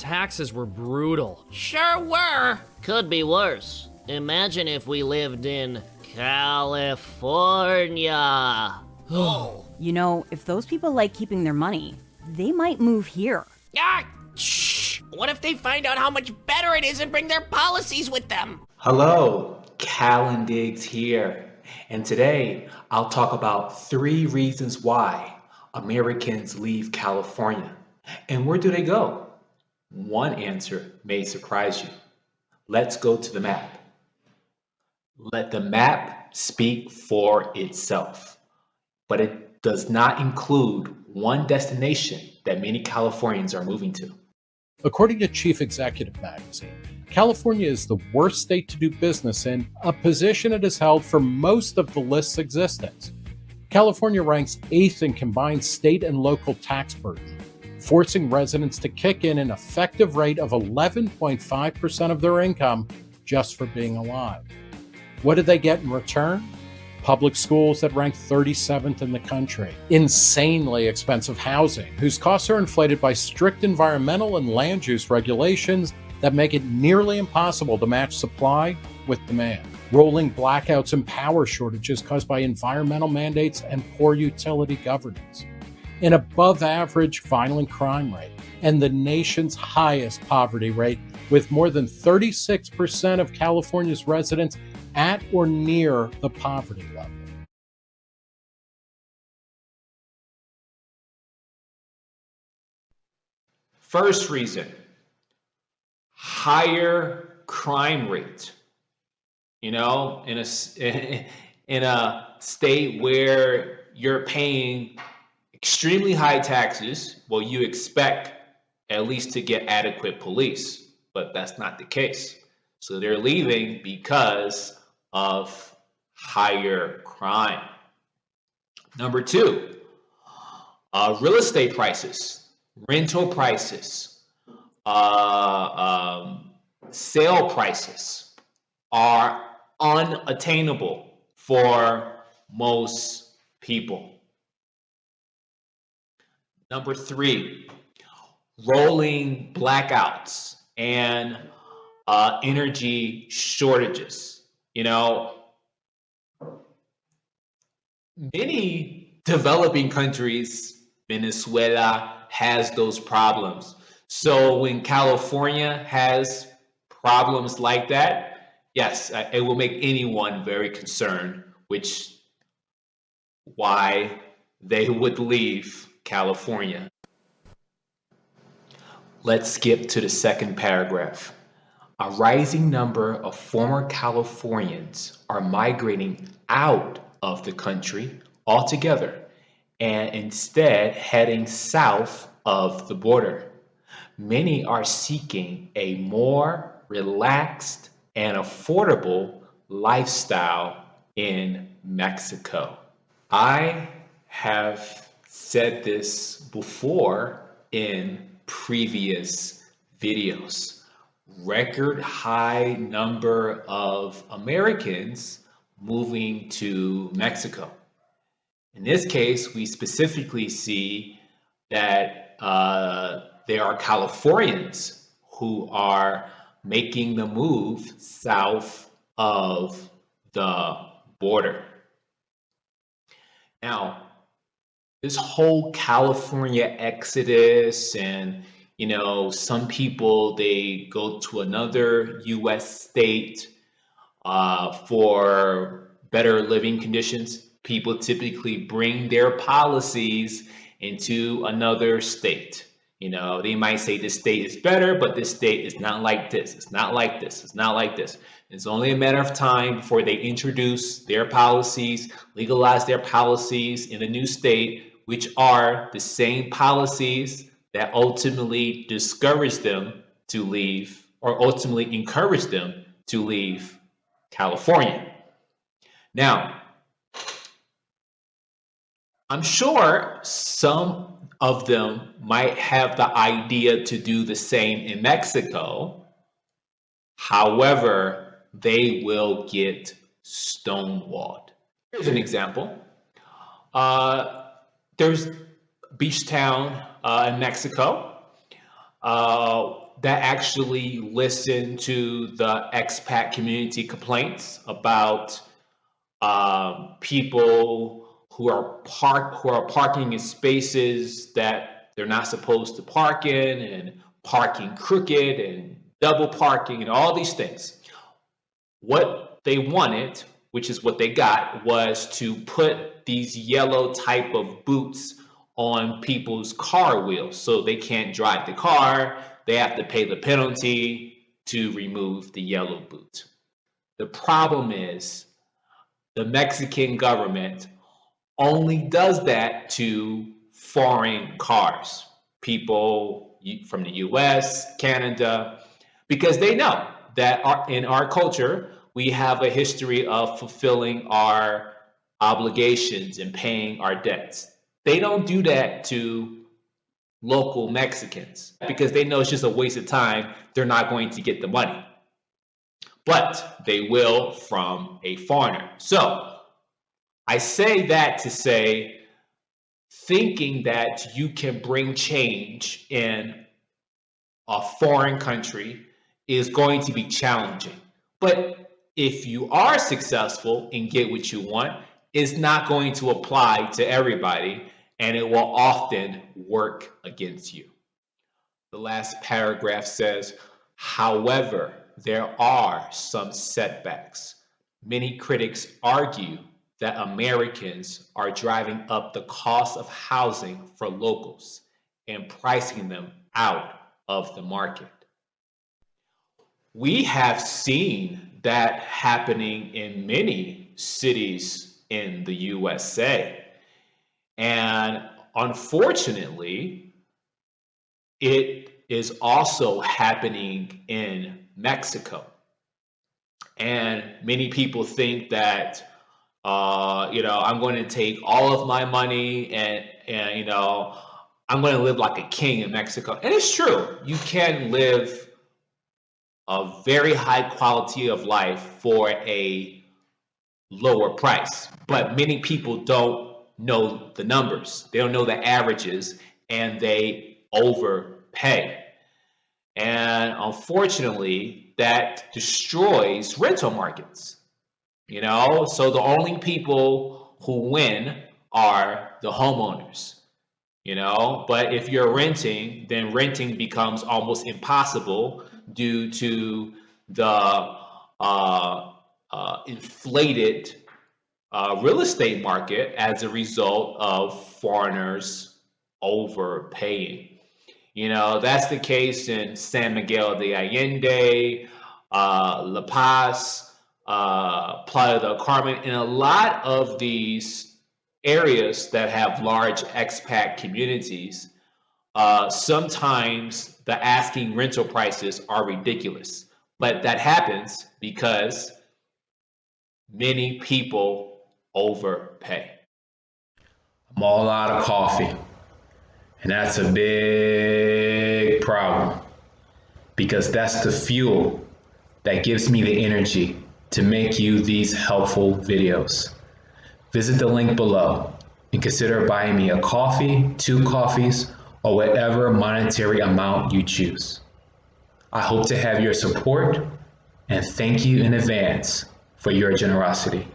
Taxes were brutal. Sure were. Could be worse. Imagine if we lived in California. Oh. You know, if those people like keeping their money, they might move here. Ah, shh. What if they find out how much better it is and bring their policies with them? Hello, Callan Diggs here, and today I'll talk about 3 reasons why Americans leave California. And where do they go? One answer may surprise you. Let's go to the map. Let the map speak for itself, but it does not include one destination that many Californians are moving to. According to Chief Executive Magazine, California is the worst state to do business in, a position it has held for most of the list's existence. California ranks 8th in combined state and local tax burden, forcing residents to kick in an effective rate of 11.5% of their income just for being alive. What did they get in return? Public schools that rank 37th in the country, insanely expensive housing, whose costs are inflated by strict environmental and land use regulations that make it nearly impossible to match supply with demand, rolling blackouts and power shortages caused by environmental mandates and poor utility governance, an above-average violent crime rate, and the nation's highest poverty rate, with more than 36% of California's residents at or near the poverty level. First reason, higher crime rate. You know, in a state where you're paying extremely high taxes, well, you expect at least to get adequate police, but that's not the case. So they're leaving because of higher crime. Number 2, real estate prices, rental prices, sale prices are unattainable for most people. Number 3, rolling blackouts and energy shortages. You know, many developing countries, Venezuela has those problems. So when California has problems like that, yes, it will make anyone very concerned, which why they would leave California. Let's skip to the second paragraph. A rising number of former Californians are migrating out of the country altogether and instead heading south of the border. Many are seeking a more relaxed and affordable lifestyle in Mexico. I have said this before in previous videos. Record high number of Americans moving to Mexico. In this case, we specifically see that there are Californians who are making the move south of the border. Now, this whole California exodus and some people, they go to another U.S. state for better living conditions. People typically bring their policies into another state. They might say this state is better, but this state is not like this. It's not like this. It's not like this. It's only a matter of time before they introduce their policies, legalize their policies in a new state, which are the same policies that ultimately discourage them to leave, or ultimately encourage them to leave California. Now, I'm sure some of them might have the idea to do the same in Mexico. However, they will get stonewalled. Here's an example. There's beach town in Mexico. that actually listen to the expat community complaints about people who are parking in spaces that they're not supposed to park in, and parking crooked and double parking and all these things. What they wanted, which is what they got, was to put these yellow type of boots on people's car wheels so they can't drive the car. They have to pay the penalty to remove the yellow boot. The problem is the Mexican government only does that to foreign cars, people from the US, Canada, because they know that in our culture, we have a history of fulfilling our obligations and paying our debts. They don't do that to local Mexicans because they know it's just a waste of time. They're not going to get the money, but they will from a foreigner. So I say that to say, thinking that you can bring change in a foreign country is going to be challenging. But if you are successful and get what you want, it's not going to apply to everybody, and it will often work against you. The last paragraph says, however, there are some setbacks. Many critics argue that Americans are driving up the cost of housing for locals and pricing them out of the market. We have seen that happening in many cities in the USA. And unfortunately, it is also happening in Mexico. And many people think that I'm going to take all of my money and I'm going to live like a king in Mexico. And it's true. You can live a very high quality of life for a lower price. But many people don't know the numbers. They don't know the averages, and they overpay. And unfortunately, that destroys rental markets. So the only people who win are the homeowners, but if you're renting, then renting becomes almost impossible due to the inflated real estate market as a result of foreigners overpaying. That's the case in San Miguel de Allende, La Paz, Playa del Carmen, and a lot of these areas that have large expat communities. Sometimes the asking rental prices are ridiculous, but that happens because many people overpay. I'm all out of coffee, and that's a big problem because that's the fuel that gives me the energy to make you these helpful videos. Visit the link below and consider buying me a coffee, 2 coffees, or whatever monetary amount you choose. I hope to have your support, and thank you in advance for your generosity.